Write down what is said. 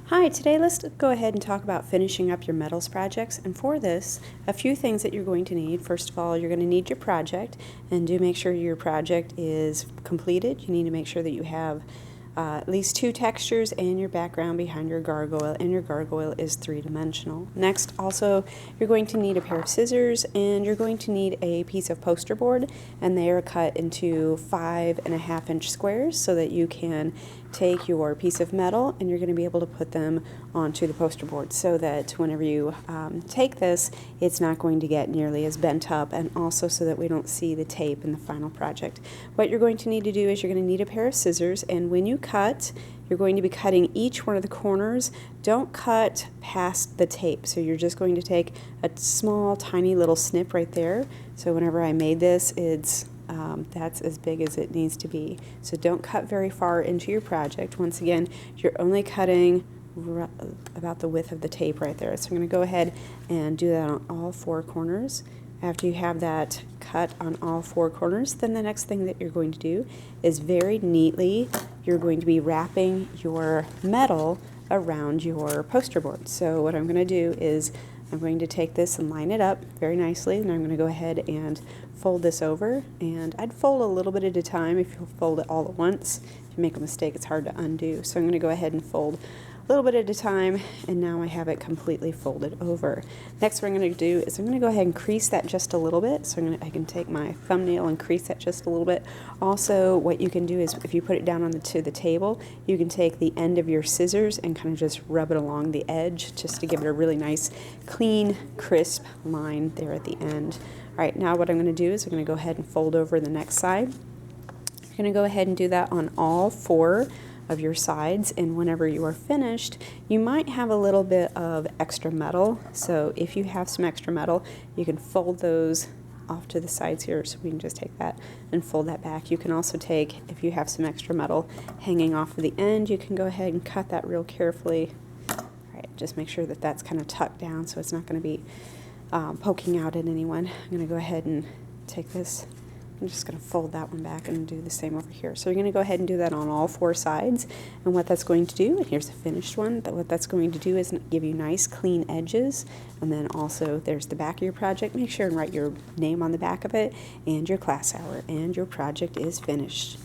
Hi, today let's go ahead and talk about finishing up your metals projects. And for this, a few things that you're going to need. First of all, you're going to need your project, and do make sure your project is completed. You need to make sure that you have at least 2 textures and your background behind your gargoyle, and your gargoyle is 3-dimensional. Next, also, you're going to need a pair of scissors, and you're going to need a piece of poster board, and they are cut into 5.5-inch squares so that you can take your piece of metal and you're going to be able to put them onto the poster board so that whenever you take this, it's not going to get nearly as bent up, and also so that we don't see the tape in the final project. What you're going to need to do is you're going to need a pair of scissors, and when you cut, you're going to be cutting each one of the corners. Don't cut past the tape, so you're just going to take a small tiny little snip right there. So whenever I made this, that's as big as it needs to be. So don't cut very far into your project. Once again, you're only cutting about the width of the tape right there. So I'm going to go ahead and do that on all 4 corners. After you have that cut on all 4 corners, then the next thing that you're going to do is very neatly, you're going to be wrapping your metal around your poster board. So what I'm going to do is I'm going to take this and line it up very nicely, and I'm going to go ahead and fold this over, and I'd fold a little bit at a time. If you fold it all at once, if you make a mistake, it's hard to undo. So I'm going to go ahead and fold a little bit at a time, and now I have it completely folded over. Next, what I'm going to do is I'm going to go ahead and crease that just a little bit. So I can take my thumbnail and crease that just a little bit. Also, what you can do is if you put it down onto the table, you can take the end of your scissors and kind of just rub it along the edge just to give it a really nice, clean, crisp line there at the end. All right, now what I'm going to do is I'm going to go ahead and fold over the next side. You're going to go ahead and do that on all 4 of your sides, and whenever you are finished, you might have a little bit of extra metal. So if you have some extra metal, you can fold those off to the sides here, so we can just take that and fold that back. You can also take, if you have some extra metal hanging off of the end, you can go ahead and cut that real carefully. All right, just make sure that that's kind of tucked down so it's not going to be poking out at anyone. I'm going to go ahead and take this. I'm just going to fold that one back and do the same over here. So you're going to go ahead and do that on all 4 sides. And what that's going to do, and here's the finished one, what that's going to do is give you nice clean edges. And then also there's the back of your project. Make sure and write your name on the back of it and your class hour, and your project is finished.